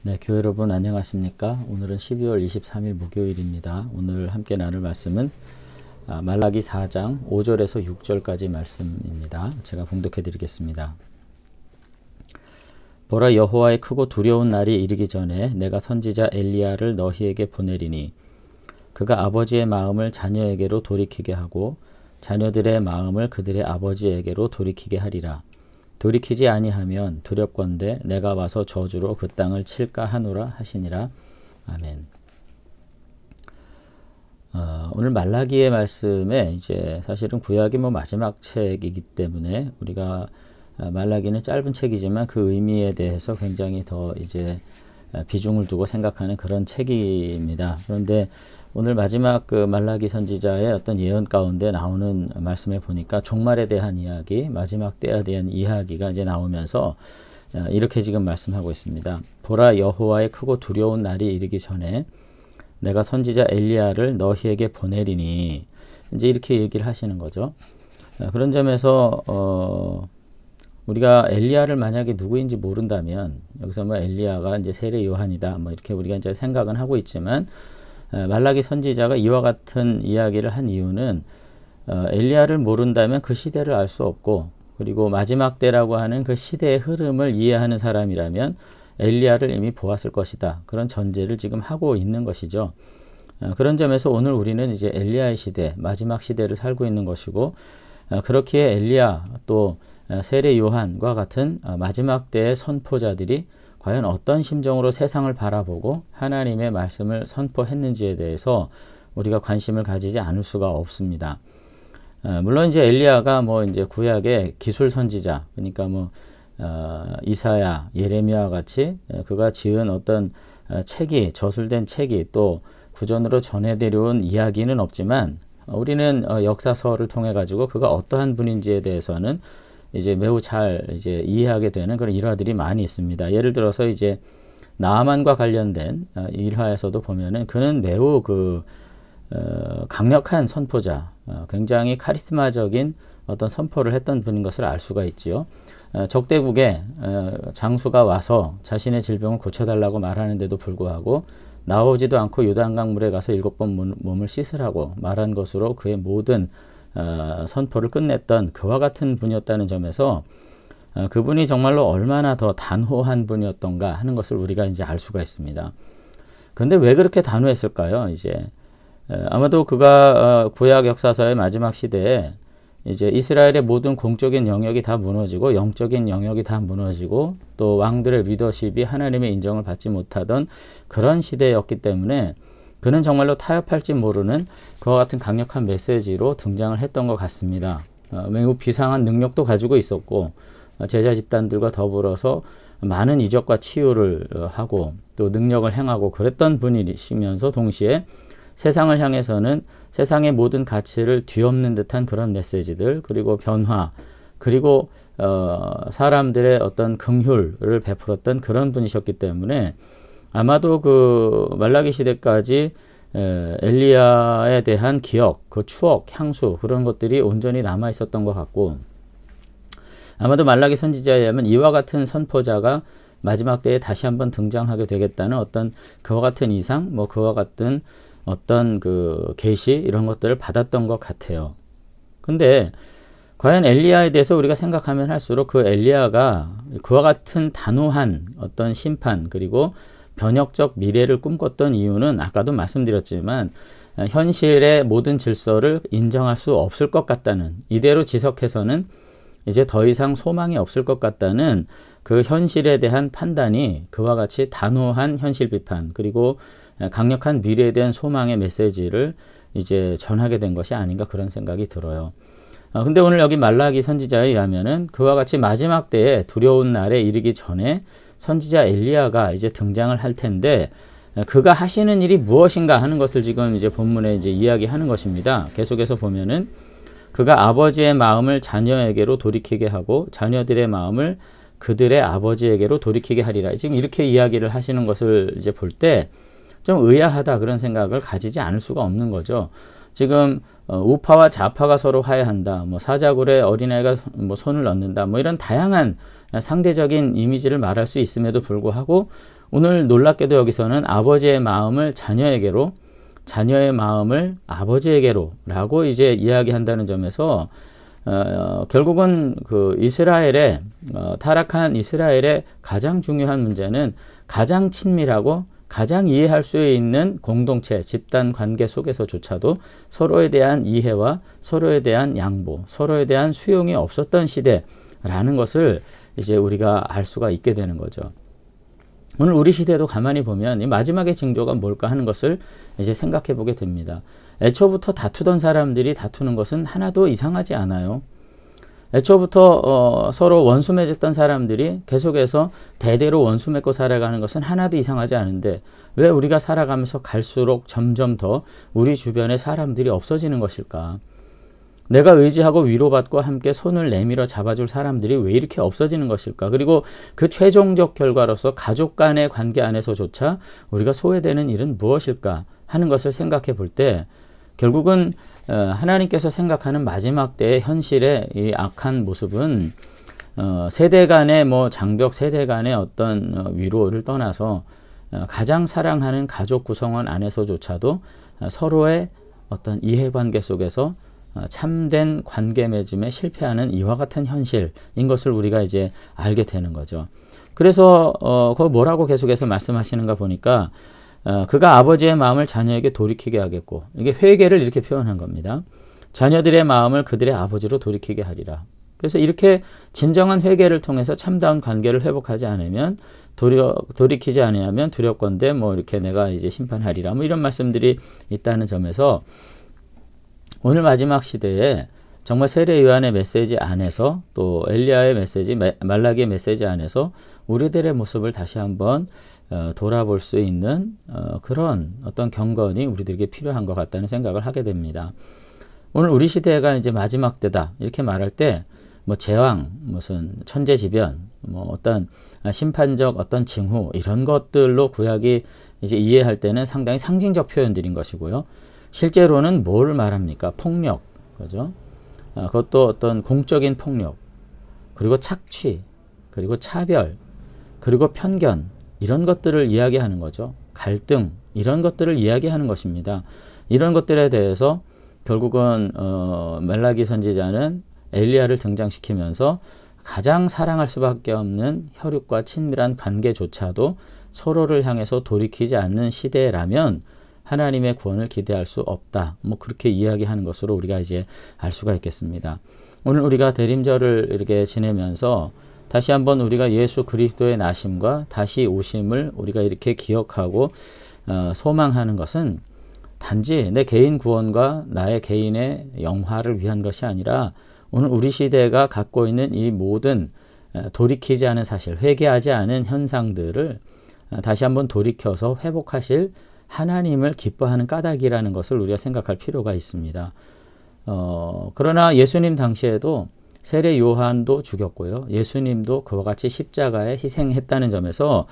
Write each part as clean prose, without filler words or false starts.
네, 교회 여러분 안녕하십니까? 오늘은 12월 23일 목요일입니다. 오늘 함께 나눌 말씀은 말라기 4장 5절에서 6절까지 말씀입니다. 제가 봉독해 드리겠습니다. 보라, 여호와의 크고 두려운 날이 이르기 전에 내가 선지자 엘리야를 너희에게 보내리니 그가 아버지의 마음을 자녀에게로 돌이키게 하고 자녀들의 마음을 그들의 아버지에게로 돌이키게 하리라. 돌이키지 아니하면 두렵건대 내가 와서 저주로 그 땅을 칠까 하노라 하시니라. 아멘. 오늘 말라기의 말씀에 이제 사실은 구약이 마지막 책이기 때문에 우리가 말라기는 짧은 책이지만 그 의미에 대해서 굉장히 더 이제 비중을 두고 생각하는 그런 책입니다. 그런데 오늘 마지막 그 말라기 선지자의 어떤 예언 가운데 나오는 말씀에 보니까 종말에 대한 이야기, 마지막 때에 대한 이야기가 이제 나오면서 이렇게 지금 말씀하고 있습니다. 보라, 여호와의 크고 두려운 날이 이르기 전에 내가 선지자 엘리야를 너희에게 보내리니, 이제 이렇게 얘기를 하시는 거죠. 그런 점에서 우리가 엘리야를 만약에 누구인지 모른다면, 여기서 엘리야가 이제 세례 요한이다, 이렇게 우리가 이제 생각은 하고 있지만, 말라기 선지자가 이와 같은 이야기를 한 이유는 엘리야를 모른다면 그 시대를 알 수 없고, 그리고 마지막 때라고 하는 그 시대의 흐름을 이해하는 사람이라면 엘리야를 이미 보았을 것이다. 그런 전제를 지금 하고 있는 것이죠. 그런 점에서 오늘 우리는 이제 엘리야의 시대, 마지막 시대를 살고 있는 것이고, 그렇기에 엘리야 또 세례 요한과 같은 마지막 때의 선포자들이 과연 어떤 심정으로 세상을 바라보고 하나님의 말씀을 선포했는지에 대해서 우리가 관심을 가지지 않을 수가 없습니다. 물론 이제 엘리야가 이제 구약의 기술 선지자, 그러니까 이사야, 예레미야와 같이 그가 지은 어떤 책이, 저술된 책이 또 구전으로 전해드려온 이야기는 없지만, 우리는 역사서를 통해 가지고 그가 어떠한 분인지에 대해서는 이제 매우 잘 이제 이해하게 되는 그런 일화들이 많이 있습니다. 예를 들어서 이제 나아만과 관련된 일화에서도 보면은 그는 매우 강력한 선포자, 굉장히 카리스마적인 어떤 선포를 했던 분인 것을 알 수가 있지요. 적대국에 장수가 와서 자신의 질병을 고쳐달라고 말하는데도 불구하고 나오지도 않고 요단강 물에 가서 7번 몸을 씻으라고 말한 것으로 그의 모든 선포를 끝냈던 그와 같은 분이었다는 점에서 그분이 정말로 얼마나 더 단호한 분이었던가 하는 것을 우리가 이제 알 수가 있습니다. 그런데 왜 그렇게 단호했을까요? 이제 아마도 그가 구약 역사서의 마지막 시대에 이제 이스라엘의 모든 공적인 영역이 다 무너지고 영적인 영역이 다 무너지고 또 왕들의 리더십이 하나님의 인정을 받지 못하던 그런 시대였기 때문에 그는 정말로 타협할지 모르는 그와 같은 강력한 메시지로 등장을 했던 것 같습니다. 매우 비상한 능력도 가지고 있었고 제자 집단들과 더불어서 많은 이적과 치유를 하고 또 능력을 행하고 그랬던 분이시면서 동시에 세상을 향해서는 세상의 모든 가치를 뒤엎는 듯한 그런 메시지들, 그리고 변화, 그리고 사람들의 어떤 긍휼을 베풀었던 그런 분이셨기 때문에 아마도 그 말라기 시대까지 엘리야에 대한 기억, 그 추억, 향수, 그런 것들이 온전히 남아 있었던 것 같고, 아마도 말라기 선지자에 의하면 이와 같은 선포자가 마지막 때에 다시 한번 등장하게 되겠다는 어떤 그와 같은 이상, 그와 같은 어떤 그 계시, 이런 것들을 받았던 것 같아요. 근데 과연 엘리야에 대해서 우리가 생각하면 할수록 그 엘리야가 그와 같은 단호한 어떤 심판, 그리고 변혁적 미래를 꿈꿨던 이유는 아까도 말씀드렸지만 현실의 모든 질서를 인정할 수 없을 것 같다는, 이대로 지속해서는 이제 더 이상 소망이 없을 것 같다는 그 현실에 대한 판단이 그와 같이 단호한 현실 비판, 그리고 강력한 미래에 대한 소망의 메시지를 이제 전하게 된 것이 아닌가, 그런 생각이 들어요. 근데 오늘 여기 말라기 선지자에 의하면은 그와 같이 마지막 때에 두려운 날에 이르기 전에 선지자 엘리야가 이제 등장을 할 텐데, 그가 하시는 일이 무엇인가 하는 것을 지금 이제 본문에 이제 이야기하는 것입니다. 계속해서 보면은 그가 아버지의 마음을 자녀에게로 돌이키게 하고 자녀들의 마음을 그들의 아버지에게로 돌이키게 하리라. 지금 이렇게 이야기를 하시는 것을 이제 볼 때 좀 의아하다, 그런 생각을 가지지 않을 수가 없는 거죠. 지금 우파와 좌파가 서로 화해한다, 사자굴에 어린아이가 손을 넣는다, 이런 다양한 상대적인 이미지를 말할 수 있음에도 불구하고 오늘 놀랍게도 여기서는 아버지의 마음을 자녀에게로, 자녀의 마음을 아버지에게로 라고 이제 이야기한다는 점에서 결국은 그 이스라엘의 타락한 이스라엘의 가장 중요한 문제는 가장 친밀하고 가장 이해할 수 있는 공동체, 집단 관계 속에서조차도 서로에 대한 이해와 서로에 대한 양보, 서로에 대한 수용이 없었던 시대라는 것을 이제 우리가 알 수가 있게 되는 거죠. 오늘 우리 시대도 가만히 보면 이 마지막의 징조가 뭘까 하는 것을 이제 생각해 보게 됩니다. 애초부터 다투던 사람들이 다투는 것은 하나도 이상하지 않아요. 애초부터 서로 원수 맺었던 사람들이 계속해서 대대로 원수 맺고 살아가는 것은 하나도 이상하지 않은데 왜 우리가 살아가면서 갈수록 점점 더 우리 주변에 사람들이 없어지는 것일까? 내가 의지하고 위로받고 함께 손을 내밀어 잡아줄 사람들이 왜 이렇게 없어지는 것일까? 그리고 그 최종적 결과로서 가족 간의 관계 안에서조차 우리가 소외되는 일은 무엇일까 하는 것을 생각해 볼 때 결국은 하나님께서 생각하는 마지막 때의 현실의 이 악한 모습은 세대 간의 장벽, 세대 간의 어떤 위로를 떠나서 가장 사랑하는 가족 구성원 안에서조차도 서로의 어떤 이해관계 속에서 참된 관계 맺음에 실패하는 이와 같은 현실인 것을 우리가 이제 알게 되는 거죠. 그래서 그 뭐라고 계속해서 말씀하시는가 보니까 그가 아버지의 마음을 자녀에게 돌이키게 하겠고, 이게 회개를 이렇게 표현한 겁니다. 자녀들의 마음을 그들의 아버지로 돌이키게 하리라. 그래서 이렇게 진정한 회개를 통해서 참다운 관계를 회복하지 않으면 돌이키지 않으면 두렵건대 이렇게 내가 이제 심판하리라. 이런 말씀들이 있다는 점에서 오늘 마지막 시대에 정말 세례 요한의 메시지 안에서 또 엘리야의 메시지, 말라기의 메시지 안에서 우리들의 모습을 다시 한번 돌아볼 수 있는 그런 어떤 경건이 우리들에게 필요한 것 같다는 생각을 하게 됩니다. 오늘 우리 시대가 이제 마지막 때다 이렇게 말할 때 재앙, 무슨 천재지변, 어떤 심판적 어떤 징후 이런 것들로 구약이 이제 이해할 때는 상당히 상징적 표현들인 것이고요. 실제로는 뭘 말합니까? 폭력, 그죠? 그것도 어떤 공적인 폭력, 그리고 착취, 그리고 차별, 그리고 편견 이런 것들을 이야기하는 거죠. 갈등 이런 것들을 이야기하는 것입니다. 이런 것들에 대해서 결국은 말라기 선지자는 엘리야를 등장시키면서 가장 사랑할 수밖에 없는 혈육과 친밀한 관계조차도 서로를 향해서 돌이키지 않는 시대라면 하나님의 구원을 기대할 수 없다. 그렇게 이야기하는 것으로 우리가 이제 알 수가 있겠습니다. 오늘 우리가 대림절을 이렇게 지내면서 다시 한번 우리가 예수 그리스도의 나심과 다시 오심을 우리가 이렇게 기억하고 소망하는 것은 단지 내 개인 구원과 나의 개인의 영화를 위한 것이 아니라 오늘 우리 시대가 갖고 있는 이 모든 돌이키지 않은 사실, 회개하지 않은 현상들을 다시 한번 돌이켜서 회복하실 하나님을 기뻐하는 까닭이라는 것을 우리가 생각할 필요가 있습니다. 그러나 예수님 당시에도 세례 요한도 죽였고요. 예수님도 그와 같이 십자가에 희생했다는 점에서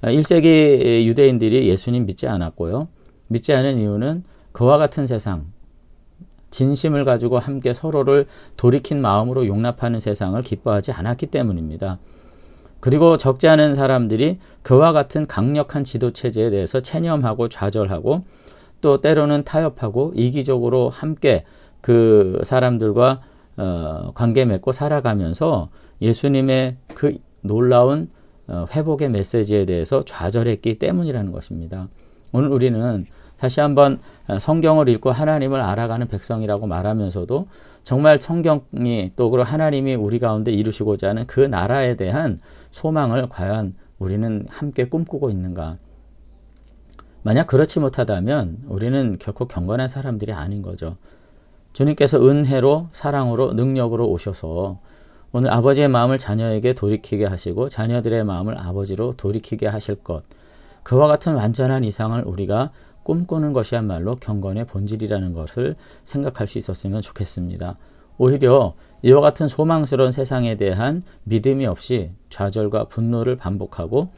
1세기 유대인들이 예수님 믿지 않았고요. 믿지 않은 이유는 그와 같은 세상, 진심을 가지고 함께 서로를 돌이킨 마음으로 용납하는 세상을 기뻐하지 않았기 때문입니다. 그리고 적지 않은 사람들이 그와 같은 강력한 지도체제에 대해서 체념하고 좌절하고 또 때로는 타협하고 이기적으로 함께 그 사람들과 관계 맺고 살아가면서 예수님의 그 놀라운 회복의 메시지에 대해서 좌절했기 때문이라는 것입니다. 오늘 우리는 다시 한번 성경을 읽고 하나님을 알아가는 백성이라고 말하면서도 정말 성경이 또 그리고 하나님이 우리 가운데 이루시고자 하는 그 나라에 대한 소망을 과연 우리는 함께 꿈꾸고 있는가? 만약 그렇지 못하다면 우리는 결코 경건한 사람들이 아닌 거죠. 주님께서 은혜로 사랑으로 능력으로 오셔서 오늘 아버지의 마음을 자녀에게 돌이키게 하시고 자녀들의 마음을 아버지로 돌이키게 하실 것, 그와 같은 완전한 이상을 우리가 꿈꾸는 것이야말로 경건의 본질이라는 것을 생각할 수 있었으면 좋겠습니다. 오히려 이와 같은 소망스러운 세상에 대한 믿음이 없이 좌절과 분노를 반복하고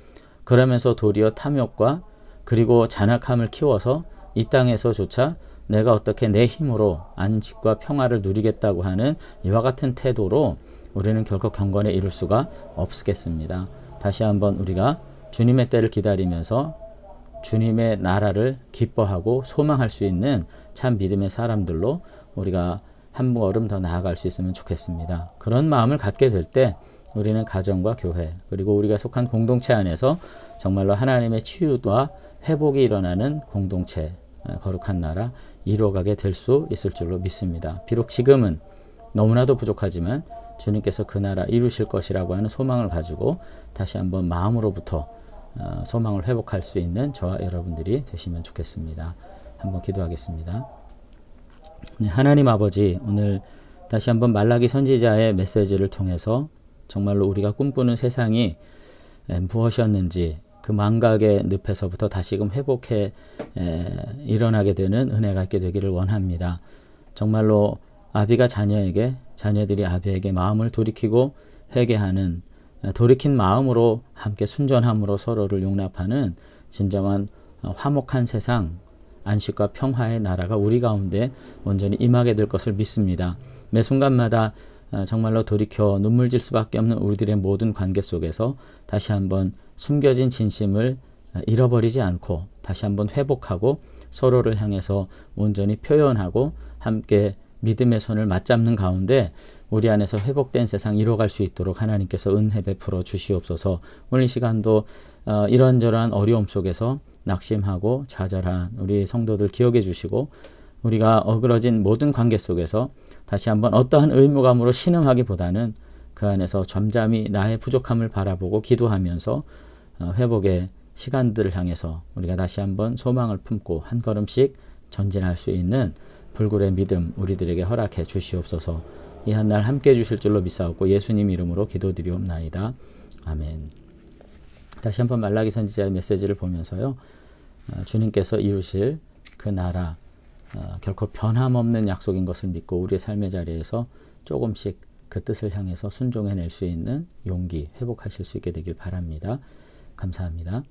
그러면서 도리어 탐욕과 그리고 잔악함을 키워서 이 땅에서조차 내가 어떻게 내 힘으로 안식과 평화를 누리겠다고 하는 이와 같은 태도로 우리는 결코 경건에 이룰 수가 없겠습니다. 다시 한번 우리가 주님의 때를 기다리면서 주님의 나라를 기뻐하고 소망할 수 있는 참 믿음의 사람들로 우리가 한 걸음 더 나아갈 수 있으면 좋겠습니다. 그런 마음을 갖게 될 때 우리는 가정과 교회 그리고 우리가 속한 공동체 안에서 정말로 하나님의 치유와 회복이 일어나는 공동체, 거룩한 나라 이루어가게 될 수 있을 줄로 믿습니다. 비록 지금은 너무나도 부족하지만 주님께서 그 나라 이루실 것이라고 하는 소망을 가지고 다시 한번 마음으로부터 소망을 회복할 수 있는 저와 여러분들이 되시면 좋겠습니다. 한번 기도하겠습니다. 네, 하나님 아버지, 오늘 다시 한번 말라기 선지자의 메시지를 통해서 정말로 우리가 꿈꾸는 세상이 무엇이었는지 그 망각의 늪에서부터 다시금 회복해 일어나게 되는 은혜가 있게 되기를 원합니다. 정말로 아비가 자녀에게, 자녀들이 아비에게 마음을 돌이키고 회개하는 돌이킨 마음으로 함께 순전함으로 서로를 용납하는 진정한 화목한 세상, 안식과 평화의 나라가 우리 가운데 온전히 임하게 될 것을 믿습니다. 매 순간마다 정말로 돌이켜 눈물 질 수밖에 없는 우리들의 모든 관계 속에서 다시 한번 숨겨진 진심을 잃어버리지 않고 다시 한번 회복하고 서로를 향해서 온전히 표현하고 함께 믿음의 손을 맞잡는 가운데 우리 안에서 회복된 세상 이뤄갈 수 있도록 하나님께서 은혜 베풀어 주시옵소서. 오늘 이 시간도 이런저런 어려움 속에서 낙심하고 좌절한 우리 성도들 기억해 주시고 우리가 어그러진 모든 관계 속에서 다시 한번 어떠한 의무감으로 신음하기보다는 그 안에서 잠잠히 나의 부족함을 바라보고 기도하면서 회복의 시간들을 향해서 우리가 다시 한번 소망을 품고 한 걸음씩 전진할 수 있는 불굴의 믿음 우리들에게 허락해 주시옵소서. 이 한 날 함께 해주실 줄로 믿사옵고 예수님 이름으로 기도드리옵나이다. 아멘. 다시 한번 말라기 선지자의 메시지를 보면서요. 주님께서 이루실 그 나라 결코 변함없는 약속인 것을 믿고 우리의 삶의 자리에서 조금씩 그 뜻을 향해서 순종해낼 수 있는 용기 회복하실 수 있게 되길 바랍니다. 감사합니다.